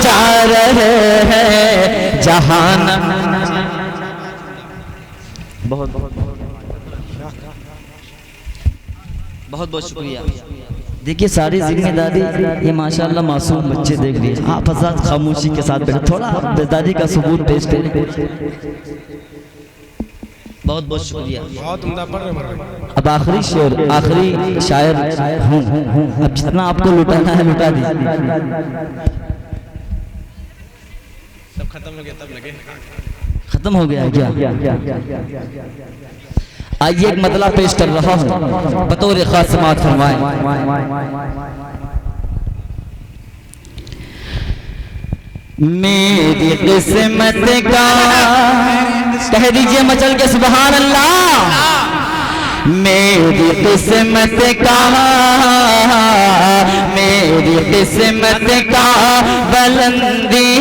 جا رہے ہیں جہان بہت بہت شکریہ دیکھیے ساری ذمہ داری یہ ماشاءاللہ معصوم بچے دیکھ لیے آپ حضرات خاموشی کے ساتھ بیٹھے تھوڑا بیداری کا ثبوت پیش کریں بہت بہت شکریہ بہت عمدہ پڑھ رہے ہیں اب آخری شعر آخری شاعر ہوں اب جتنا آپ کو لٹانا ہے لٹا دیجیے سب ختم ہو گیا تب لگے ختم ہو گیا کیا آئیے ایک مطلع پیش کر رہا ہوں بطور خاص سماعت فرمائیں میری قسمت کا کہہ دیجئے مچل کے سبحان اللہ میری قسمت کا میری قسمت کا بلندی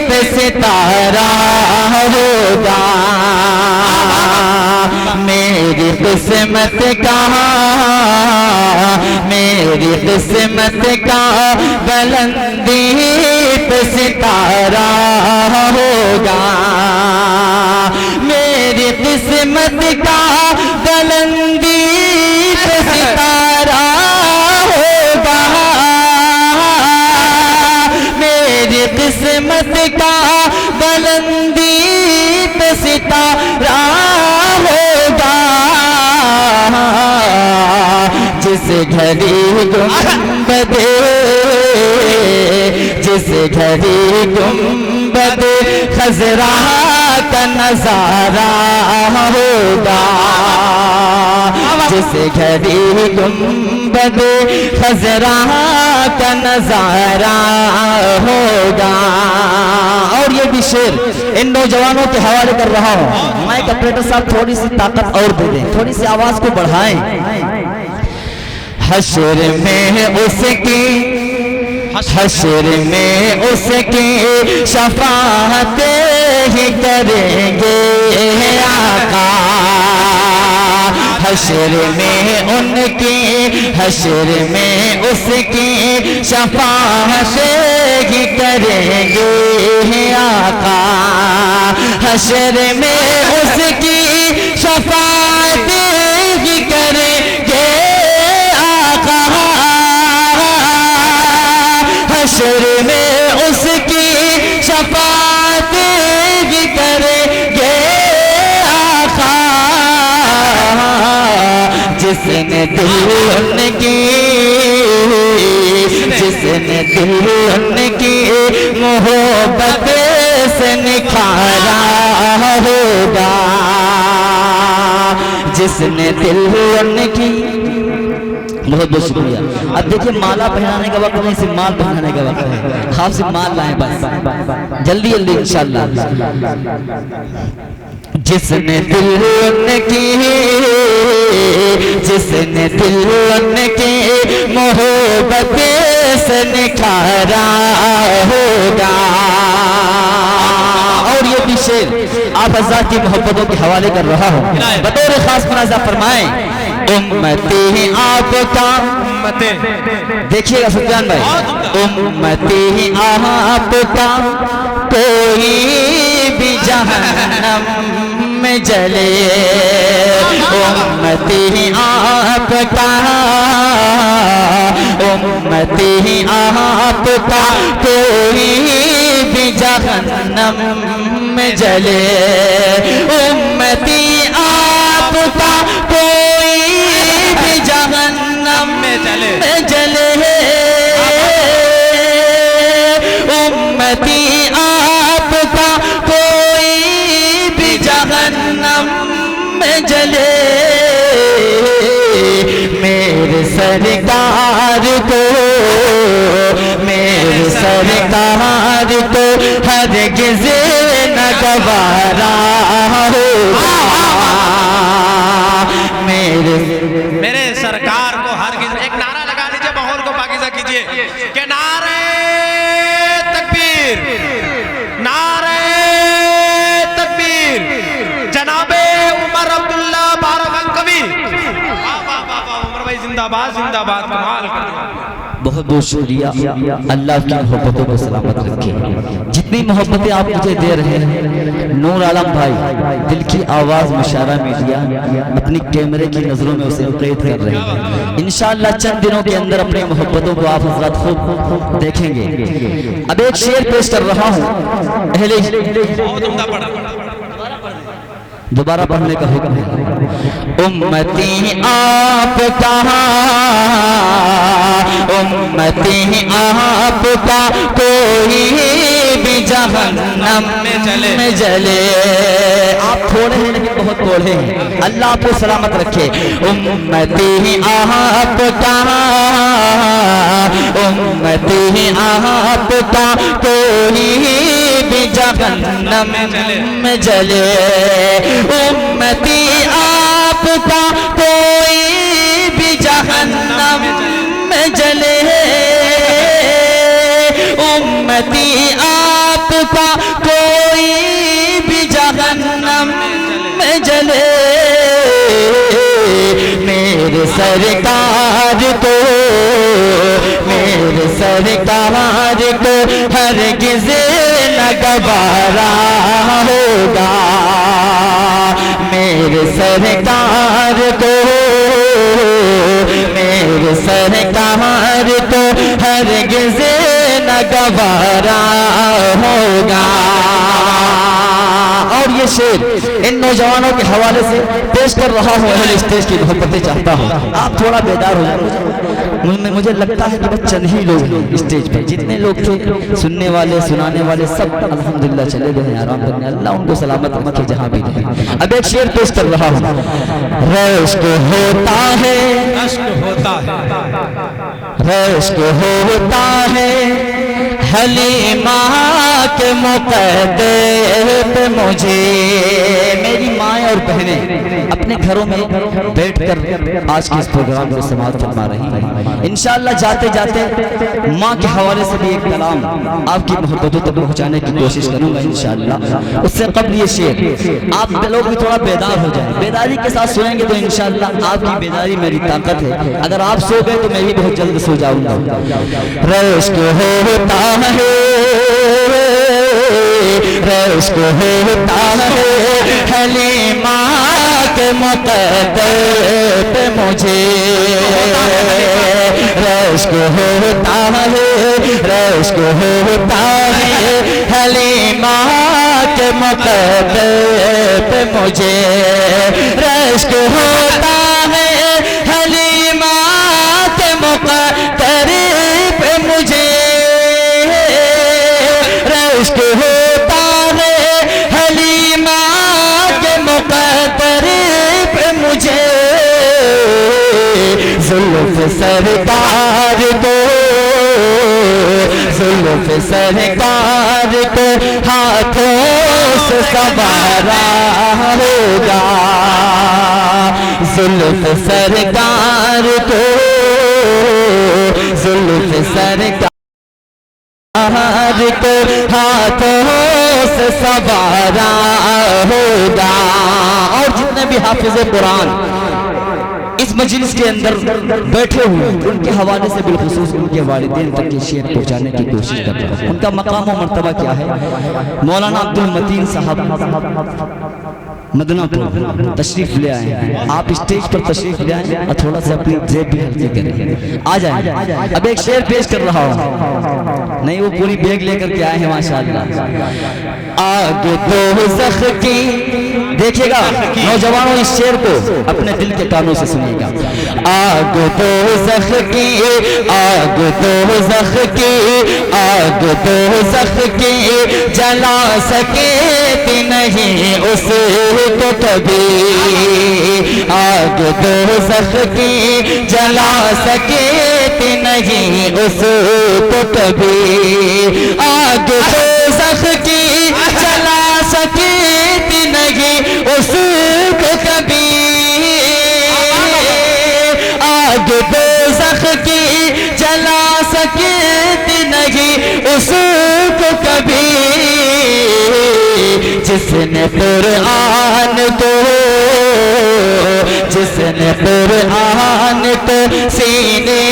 پہ ستارہ ہوگا میری قسمت کا میری قسمت کا بلندی پہ ستارہ ہوگا میری قسمت کا بلندی پہ ستارہ ہوگا میری قسمت کا بلندی پہ ستارہ ہوگا جس گھڑی گنبد جس گھڑی گنبد خضرا کا نظارہ ہوگا جس گھڑی گنبد خضرا کا نظارہ ہوگا اور یہ بھی شعر ان نوجوانوں کے حوالے کر رہا ہوں مائک آپریٹر صاحب تھوڑی سی طاقت اور دے دیں تھوڑی سی آواز کو بڑھائیں حشر میں اس کی حشر میں اس کی شفاعت ہی کریں گے آقا حشر میں ان کی حشر میں اس کی شفاعت ہی کریں گے آقا حشر میں اس کی شفاعت ہی کریں گے آقا حشر میں اس کی شفاعت ہی کریں گے آقا جس نے دل ان کی جس نے دل ان کی محبت سے نکھارا ہوگا جس نے دل ان کی بہت بہت شکریہ اب دیکھیں مالا پہنانے کا وقت نہیں صرف مال پہنانے کا وقت ہے خواب سے مال لائیں بس جلدی جلدی انشاءاللہ جس نے دل ان کی جس نے دل ان کی محبت سے نکھارا ہوگا اور یہ بھی شعر آپ حضرات کی محبتوں کے حوالے کر رہا ہوں بطور خاص مناظر فرمائیں امتی آپ کا دیکھیے گا سفیان بھائی امتی آپ کا کوئی بھی جہنم میں جلے امتی آپ کا امتی آپ کا کوئی بھی جہنم میں جلے امتی آپ کا کوئی بھی جہنم میں جلے امتی آپ کا کوئی بھی جہنم میں جلے میرے سرکار کو میرے سرکار کو ہرگز نہ گوارا ہوگا میرے سرکار کو ہرگز ایک نعرہ لگا لیجئے ماحول کو پاکیزہ کیجئے کہ نعرہ تکبیر نعرہ تکبیر جناب عمر عبداللہ بارک الکبیر عمر بھائی زندہ باد کمال کر دیا۔ بہت بہت شکریہ، اللہ کی محبتوں کو سلامت رکھے۔ جتنی محبتیں آپ مجھے دے رہے ہیں، نور عالم بھائی دل کی آواز مشارہ میڈیا اپنی کیمرے کی نظروں میں اسے قید کر رہے ہیں۔ انشاءاللہ چند دنوں کے اندر اپنی محبتوں کو آپ حضرات خود دیکھیں گے۔ اب ایک شعر پیش کر رہا ہوں، بہت عمدہ پڑھا۔ دوبارہ پڑھنے کا حکم ہے۔ امتی آپ کا، امتی آپ کا، کوئی بھی جہنم میں جلے۔ آپ تھوڑے ہیں لیکن بہت بوڑھے ہیں، اللہ آپ کو سلامت رکھے۔ امتی آپ کا، امتی آپ کا، کوئی بھی جہنم میں جلے۔ امتی آپ کا، کوئی بھی جہنم میں جلے۔ امتی آپ کا، کوئی بھی جہنم میں جلے۔ میرے سرکار کو، میرے سرکار کو ہرگز نہ گوارا ہوگا۔ میرے سرکار کو، میرے سرکار کو ہرگز نہ گوارا ہوگا۔ اور یہ شعر ان نوجوانوں کے حوالے سے پیش کر رہا ہوں، اہل اسٹیج کی محبتیں چاہتا ہوں آپ تھوڑا بیدار ہو جائیں۔ مجھے لگتا ہے کہ بس چند ہی لوگ ہیں اسٹیج پر، جتنے لوگ تھے سننے والے سنانے والے سب الحمدللہ چلے گئے ہیں آرام کرنے، اللہ ان کو سلامت رکھے جہاں بھی رہیں۔ اب ایک شعر پیش کر رہا ہوں۔ رشک ہوتا ہے، عشق ہوتا ہے، رشک ہوتا ہے حلیمہ کے مقدے پہ مجھے۔ میری مائیں اور بہنیں اپنے گھروں میں بیٹھ کر آج کے اس پروگرام کو سماعت فرما رہی ہیں۔ انشاءاللہ جاتے جاتے ماں کے حوالے سے بھی ایک کلام آپ کی محبتوں تک پہنچانے کی کوشش کروں گا انشاءاللہ۔ اس سے قبل یہ شعر آپ لوگ بھی تھوڑا بیدار ہو جائیں، بیداری کے ساتھ سنیں گے تو انشاءاللہ آپ کی بیداری میری طاقت ہے، اگر آپ سو گئے تو میں بھی بہت جلد سو جاؤں گا۔ رشک ہوتا ہے، رشک ہوتا ہے حلیمہ کے مقدے پہ مجھے۔ رشک ہوتا ہے، رشک ہوتا ہے حلیمہ کے مقدے پہ مجھے۔ رشک ہوتا ہے حلیمہ کے مقدے پہ مجھے۔ رشک ہوتا ہے حلیمہ کے مقدے پہ مجھے۔ زلف سرکار کو، زلف سرکار کو ہاتھوں سے سنوارا ہوگا۔ زلف سرکار کو، زلف سرکار کو ہاتھوں سے سنوارا ہوگا۔ اور جتنے بھی حافظ قرآن اس مجلس کے اندر بیٹھے ہوئے ان کے حوالے سے بالخصوص ان کے والدین تک یہ شعر پہنچانے کی کوشش کر رہا ہوں۔ ان کا مقام و مرتبہ کیا ہے؟ مولانا عبد المتین صاحب مدنہ پور تشریف لے آئے ہیں، آپ اسٹیج پر تشریف لے آئیں اور تھوڑا سا اپنی جیب بھی ہلکی کریں، آ جائیں۔ اب ایک شعر پیش کر رہا ہوں، نہیں وہ پوری بیگ لے کر کے آئے ہیں ماشاءاللہ۔ آگ دوزخ کی، دیکھیے گا نوجوانوں اس شعر کو اپنے دل کے کانوں سے سنیے گا۔ آگ دوزخ کی، آگ دوزخ کی، آگ دوزخ کی جلا سکے نہیں اس کو کبھی۔ آگ دوزخ کی جلا سکے نہیں اس کو کبھی۔ آگ دوزخ کی جلا سکے نہیں اس کو کبھی۔ آگ دوزخ کی جلا سکے نہیں اس کو کبھی۔ جس نے قرآن کو، جس نے قرآن کو سینے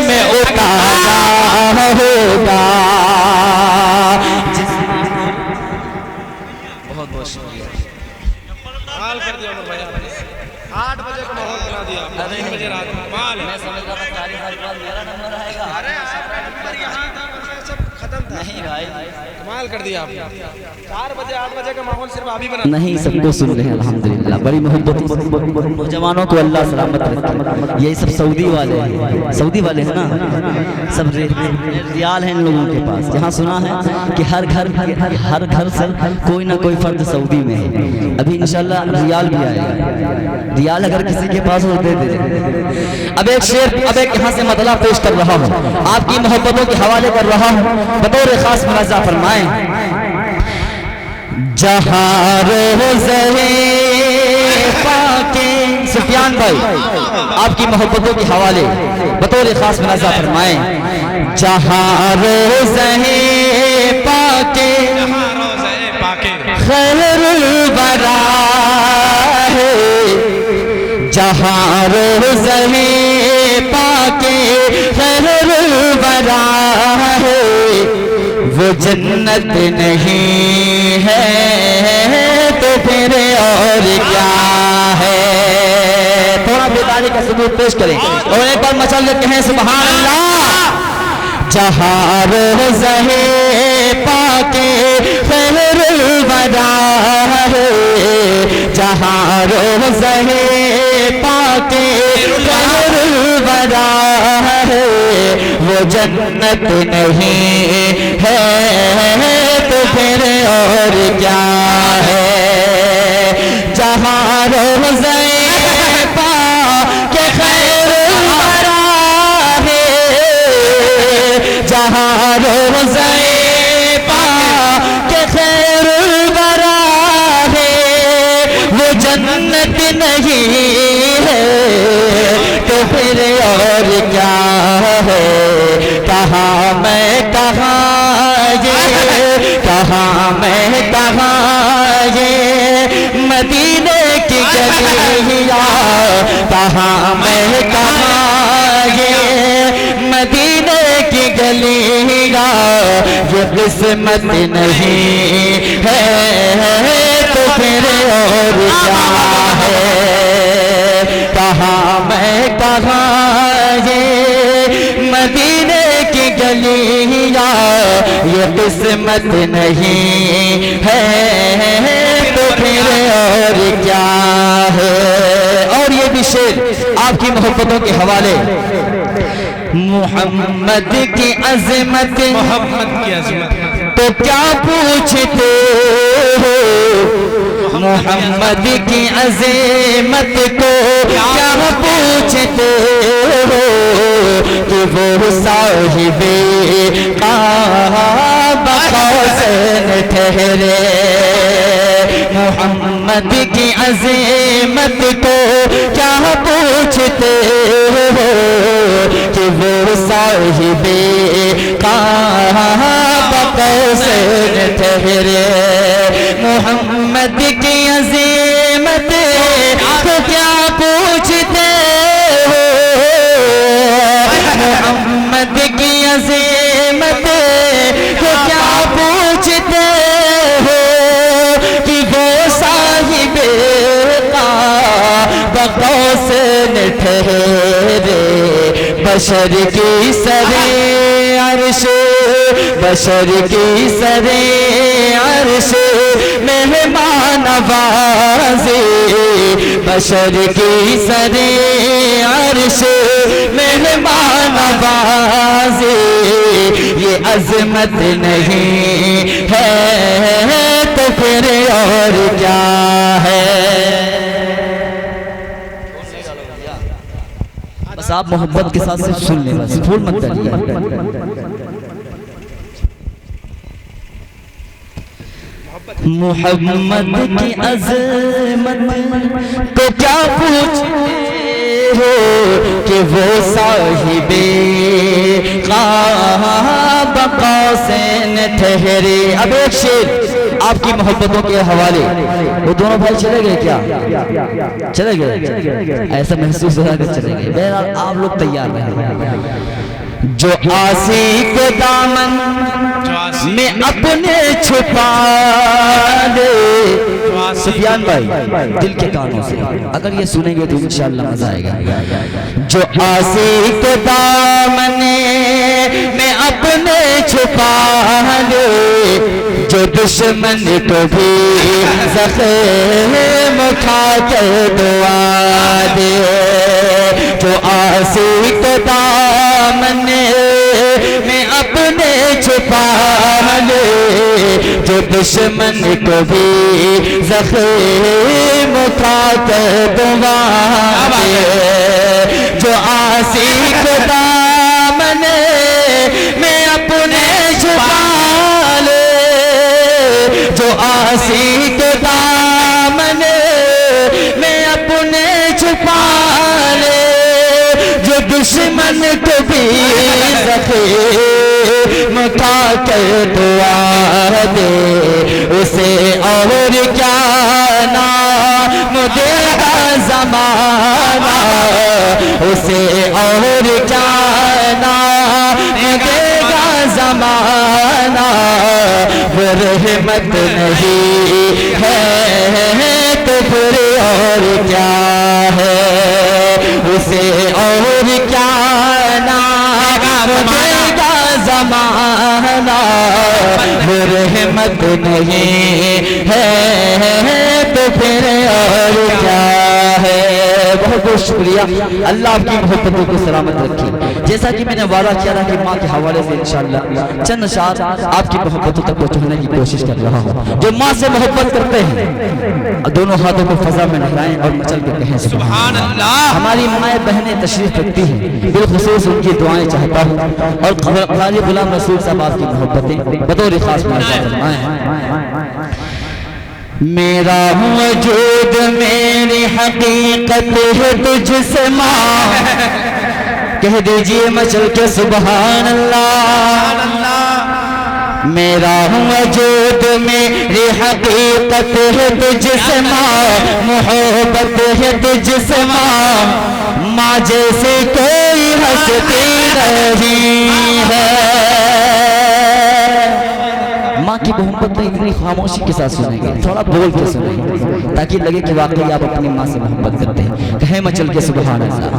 میں اتارا ہوگا. بہت بہت شکریہ. کمال کر دیا عمر بھائی. 8 بجے کا ماحول بنا دیا آپ نے. 3 بجے رات میں کمال ہے. ارے آپ کا نمبر یہاں تھا ورنہ سب ختم تھا. نہیں بھائی کمال کر دیا آپ نے. 4 بجے 8 بجے کا ماحول صرف آپ ہی بنا. نہیں سب کو سن رہے ہیں الحمدللہ. بڑی محبت نوجوانوں کو اللہ سلامت رکھے. یہی سب سعودی والے ہیں. سعودی والے ہیں نا, سب ریال ہیں ان لوگوں کے پاس. یہاں سنا ہے کہ ہر گھر سے کوئی نہ کوئی فرد سعودی میں ہے. ابھی انشاءاللہ ریال بھی آئے گا. ریال اگر کسی کے پاس ہو دے دے. اب ایک شعر یہاں سے مطلب پیش کر رہا ہوں, آپ کی محبتوں کے حوالے کر رہا ہوں. بطور خاص ملاحظہ فرمائیں. جہاں روزے پاکے سفیان بھائی آپ کی محبتوں کے حوالے بطور خاص ملاحظہ فرمائیں. جہاں روزے پاکے خیر الورا ہے. جہاں روزے پاکے خیر الورا ہے. وہ جنت نہیں ہے تو پھر اور کیا ہے. تھوڑا بیداری کا ثبوت پیش کریں اور ایک بار مچل کے کہیں سبحان اللہ. جہاں روزے پاکے خیر الورا ہے. جہاں روزے پاکے خیر الورا ہے. وہ جنت نہیں ہے تو پھر اور کیا ہے. جہاں روزے پاکے خیر الورا ہے. جہاں روزے پاکے خیر الورا ہے. وہ جنت نہیں ہے تو پھر اور کیا ہے. کہاں میں کہاں یہ مدینے کی گلیاں. کہاں میں کہاں یہ مدینے کی گلیاں. یہ قسمت نہیں ہے تو پھر اور کیا ہے. کہاں میں کہاں یہ مدینے کی گلیاں. یہ قسمت نہیں ہے تو پھر اور کیا ہے. اور یہ بھی شعر آپ کی محبتوں کے حوالے. محمد کی عظمت محمد کی عظمت تو کیا پوچھتے ہو. محمد کی عظمت کو کیا پوچھتے ہو کہ وہ صاحب کعبہ حسین ٹھہرے. محمد کی عظمت کو کیا پوچھتے ہو کہ وہ صاحب کعبہ حسین ٹھہرے. محمد کی عظمت کو کیا پوچھتے ہو. محمد کی عظمت کو کیا پوچھتے ہو کہ وہ صاحب کعبہ حسین ٹھہرے. بشر کی سرے عرش بشر کی سرے عرش مہمان نوازے. بشر کی سرے عرش مہمان نوازے. یہ عظمت نہیں ہے تو پھر اور کیا ہے. بس آپ محبت کے ساتھ صرف سن لیں, بس پھول مت ڈالیے. محمد کی عظمت تو کیا پوچھتے ہو کہ وہ صاحب کعبہ حسین ٹھہرے. اب ایک شعر آپ کی محبتوں کے حوالے وہ دونوں بھائی چلے گئے کیا؟ چلے گئے؟ ایسا محسوس ہو رہا کہ چلے گئے. بہرحال آپ لوگ تیار رہیں. جو آسی کو دامن میں اپنے چھپا دے. سفیان بھائی دل کے کانوں سے اگر یہ سنیں گے تو انشاءاللہ مزہ آئے گا. جو آسی کو دامن میں اپنے چھپا دے, جو دشمن کو بھی زخم کھا کر دعا دے. جو آسی کو دامن میں اپنے چھپا لے, جو دشمن کو بھی زخم کھا کر دعا دے. جو آسی کو دامن میں اپنے چھپا لے, جو آسی کو دامن میں اپنے چھپا لے, جو دشمن کو بھی زخم کھا کر دعا دے, اسے اور کیا نام دے گا زمانہ, اسے اور کیا نام دے گا زمانہ. وہ رحمت نہیں ہے تو پھر اور کیا ہے, اسے اور کیا نام دے گا زمانہ. وہ رحمت نہیں ہے تو پھر اور کیا ہے. بہت بہت شکریہ. اللہ آپ کی محبتوں کو سلامت رکھے. جیسا کہ میں نے وعدہ کیا تھا کہ ماں کے حوالے سے انشاءاللہ چند اشعار آپ کی محبتوں تک پہنچانے کی کوشش کر رہا ہوں. جو ماں سے محبت کرتے ہیں دونوں ہاتھوں کو فضا میں لہرائیں اور مچل کے کہیں سبحان اللہ. ہماری مائیں بہنیں تشریف رکھتی ہیں, بالخصوص ان کی دعائیں چاہتا ہوں, اور قاضی غلام رسول صاحب آپ کی محبتیں بطور خاص فرمائیں. میرا وجود میری حقیقت ہے تجھ سے ماں, کہہ دیجئے مچل کے سبحان اللہ. میرا وجود میری حقیقت ہے تجھ سے ماں, محبت ہے تجھ سے ماں, ماں جیسے کوئی ہستی نہیں ہے. ماں کی محبت میں اتنی خاموشی کے ساتھ سنیں گے, تھوڑا بول کے سنیں گے تاکہ لگے کہ واقعی آپ اپنی ماں سے محبت کرتے ہیں. کہیں مچل کے سبحان اللہ.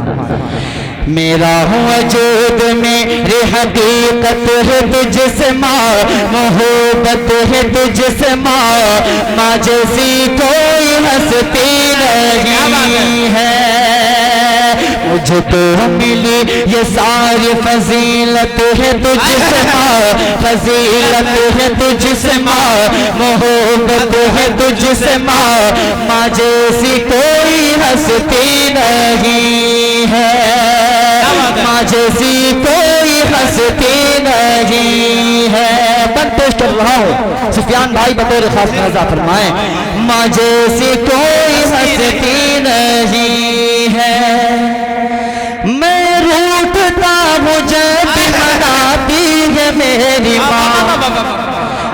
میرا وجود میری حقیقت ہے تجھ سے ماں, محبت ہے تجھ سے ماں, ماں جیسی کوئی ہستی نہیں ہے. مجھے تو ملی یہ ساری فضیلت ہے تجھ سے ماں, فضیلت ہے تجھ سے ماں, محبت ہے تجھ سے ماں, ماں جیسی کوئی ہستی نہیں ہے, ماں جیسی کوئی ہستی نہیں ہے. بند پیش کر رہا ہوں, سفیان بھائی بطور خاص نظر فرمائیں. ماں جیسی کوئی ہستی نہیں ہے. میں روٹھتا ہوں جب مناتی ہے میری ماں,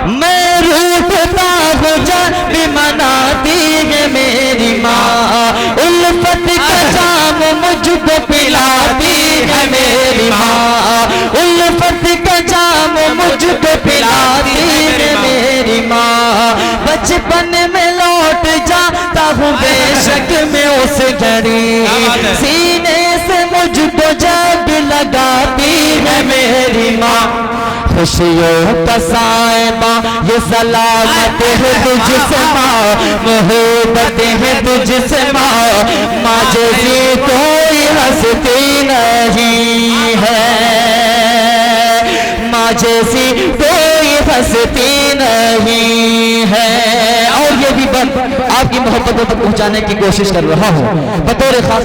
میں روٹھتا ہوں جب مناتی ہے میری ماں, الفت کا جام مجھ کو پلاتی ہے میری ماں, الفت کا جام مجھ کو پلاتی ہے میری ماں. بچپن میں لوٹ جاتا ہوں بے شک میں اس گھڑی, سینے سے مجھ کو جب لگاتی ہے میری ماں. خوشیوں کا سائبہ یہ سلامت ہے تجھ سے ماں, محبت ہے تجھ سے ماں, ماں جیسی کوئی ہستی نہیں ہے, ماں جیسی کوئی ہستی نہیں ہے. اور یہ بھی بند آپ کی محبتوں تک پہنچانے کی کوشش کر رہا ہوں بطور خاص.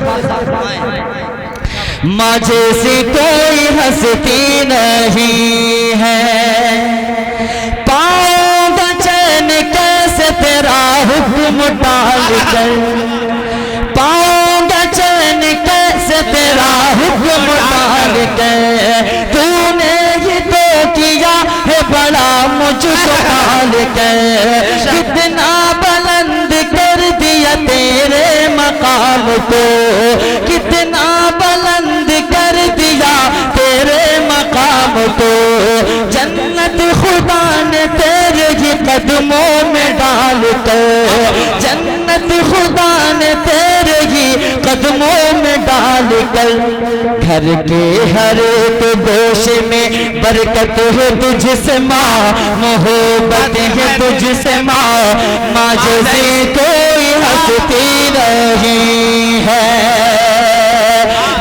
ماں جیسی کوئی ہستی نہیں ہے, پاؤں گا چین کیسے تیرا حکم ڈال کر, پاؤں گا چین کیسے تیرا حکم ڈال کر, تو نے ہی تو کیا ہے بڑا مجھ کو پال کر، کتنا بلند کر دیا تیرے مقام کو، کتنا بلند کر دیا تیرے مقام کو، جنت خدا نے تیرے ہی قدموں میں ڈال کر، جنت خدا نے تیرے ہی قدموں میں ڈال کر، گھر کے ہر ایک گوشے میں برکت ہے تجھ سے ماں، محبت ہے تجھ سے ماں، ماں جیسی کوئی ہستی نہیں ہے،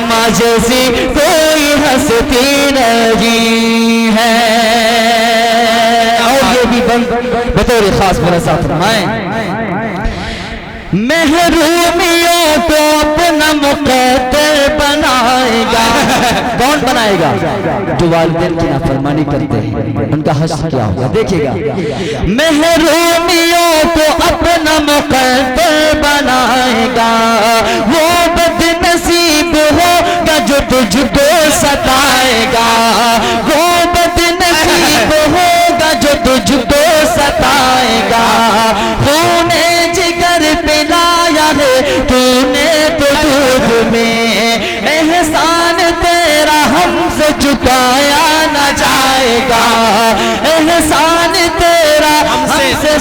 ماں جیسی کوئی ہستی نہیں ہے۔ اور یہ بھی بطور خاص میرا ساتھ فرمائیں، محرومیوں کو اپنا مقدر بنائے گا۔ کون بنائے گا؟ جو والدین کی نافرمانی کرتے ہیں، ان کا حشر کیا ہوگا دیکھیے گا۔ محرومیوں کو اپنا مقدر بنائے گا، وہ بد نصیب ہوگا جو تجھ کو ستائے گا، وہ بد نصیب ہوگا جو تجھ کو ستائے گا، خون جگر پلایا ہے تو نے تو دودھ میں، احسان تیرا ہم سے چکایا نہ جائے گا، احسان تیرا ہم سے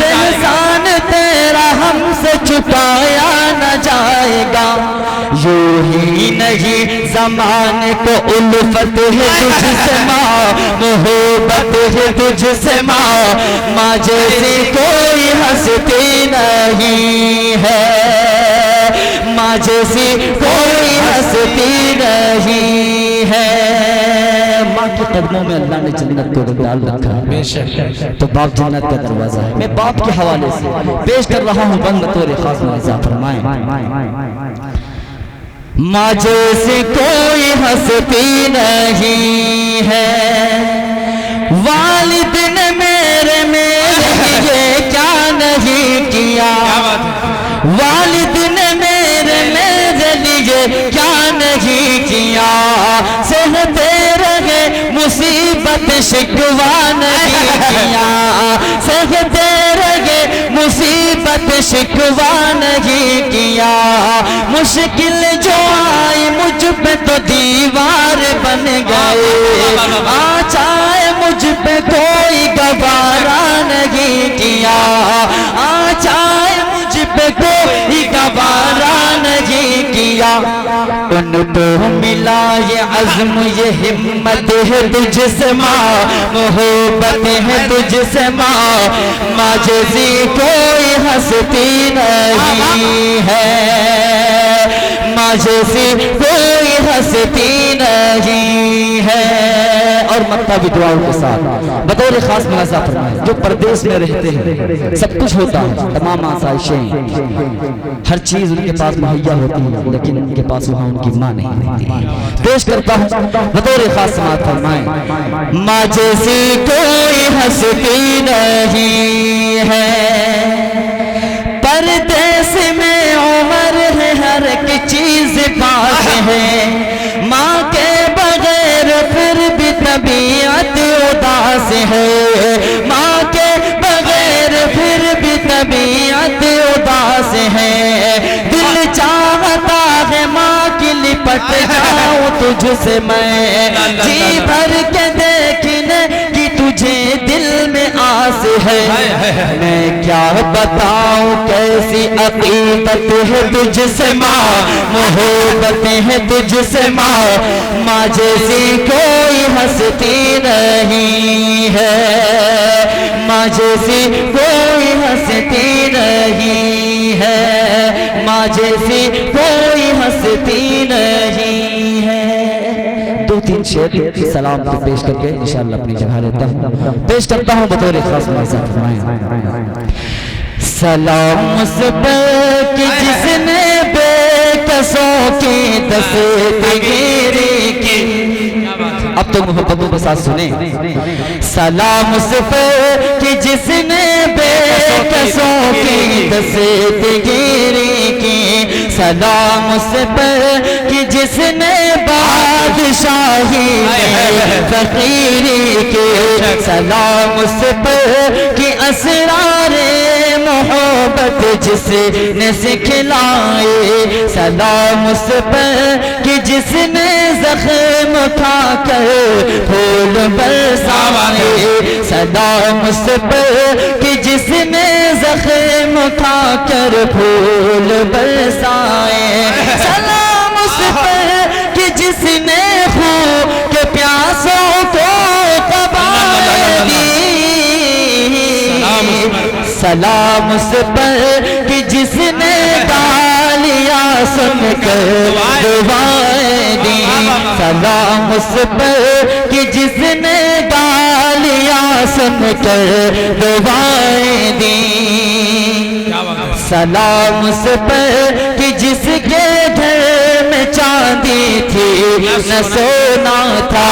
احسان تیرا ہم سے چکایا نہ جائے گا، یوں ہی نہیں زمانے کو الفت ہے تجھ سے ماں، محبت ہے تجھ سے ماں، ماں جیسی کوئی ہستی نہیں ہے، ماں جیسی کوئی ہستی نہیں ہے۔ ماں کے قدموں میں اللہ نے جنت کو ڈال رکھا ہے، تو باپ جنت کا دروازہ ہے۔ میں باپ کے حوالے سے پیش کر رہا ہوں بند بطور خاص مرضا فرمائیں، ماں جیسی کوئی ہستی نہیں ہے، والد نے میرے لیے کیا نہیں کیا، والد نے میرے لیے کیا نہیں کیا، سہتے رہے مصیبت شکوہ نہیں کیا، سہتے رہے مصیبت شکوہ نہیں کیا، مشکل جو آئی مجھ پہ تو دیوار بن گئے، آ چاہے مجھ پہ کوئی گوارا نہیں کیا، آ چاہے مجھ پہ کوئی گوارا نہیں کیا، ان کو ملا یہ عزم یہ ہمت ہے تجھ سے ماں، محبت ہے تجھ سے ماں، ماں جیسی کوئی ہستی نہیں ہے، ماں جیسی کوئی ہستی نہیں ہے۔ اور مکہ بھی دعاؤں کے ساتھ بطور خاص منازع فرمائے، جو پردیس میں رہتے ہیں سب کچھ ہوتا ہے، تمام آسائشیں ہر چیز ان کے پاس مہیا ہوتی ہے، لیکن ان کے پاس وہاں ان کی ماں نہیں ہوتی۔ پیش کرتا ہوں بطور خاص سماعت فرمائیں، ماں جیسی کوئی ہستی نہیں ہے، پردیس میں عمر ہے ہر ایک چیز پاس ہے، ماں کے بغیر پھر بھی طبیعت اداس ہے، ماں کے بغیر پھر بھی طبیعت اداس ہے، دل چاہتا ہے ماں کی لپٹ جاؤں تجھ سے میں، جی بھر کے دیکھنے کی تجھے دل میں آس ہے، میں کیا بتاؤں کیسی عقیدت ہے تجھ سے ماں، محبت ہے تجھ سے ماں، ماں جیسی کوئی ہستی نہیں ہے، ماں جیسی کوئی ہستی نہیں ہے، ماں جیسی کوئی ہستی نہیں ہے۔ دو تین شعر سلام پہ پیش کر کے انشاءاللہ اپنی جگہ لیتا ہوں، پیش کرتا ہوں بطور خاص منازع فرمائیں، سلام اس پر کہ جس نے بے کسوں کی دستگیری کی، اب تو محبتوں کے ساتھ سنیں، سلام اس پر کہ جس نے بے کسوں کی دستگیری کی، سلام اس پر کہ جس نے بار بادشاہی فقیری کے سلام اس پر کہ اسرار محبت جس نے سکھلائے سلام اس پر کہ جس نے زخم کھا کر پھول برسائے سلام اس پر کہ جس نے زخم کھا کر پھول برسائے سلام اس پر کہ جس نے خون کے پیاسوں کو قبائے دی سلام اس پر کہ جس نے گالیاں سن کر دعائیں دی سلام اس پر کہ جس نے گالیاں سن کر دعائیں دی سلام اس پر کہ جس کے گھر میں چاندی تھی نہ سونا تھا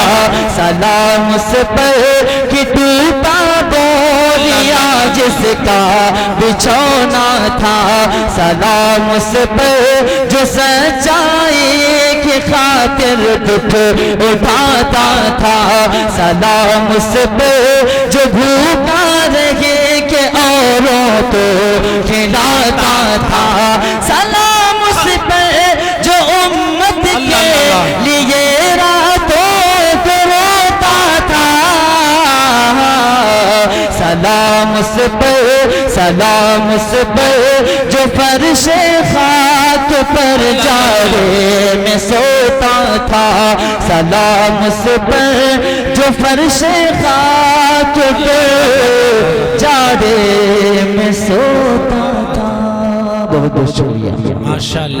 سلام اس پر کہ ٹوٹا بولیا جس کا بچھونا تھا سلام اس پر جو سچائی کی خاطر دکھ اٹھاتا تھا سلام اس پر جو بھوکا رہے کہ اوروں کو کھلاتا تھا سلام اس پر جو امت کے لیے راتوں کو روتا تھا سلام اس پر جو فرش خاک پر جاڑے میں سوتا تھا سلام اس پر جو فرش خاک پر جاڑے میں سوتا تھا بہت بہت شکریہ ماشاءاللہ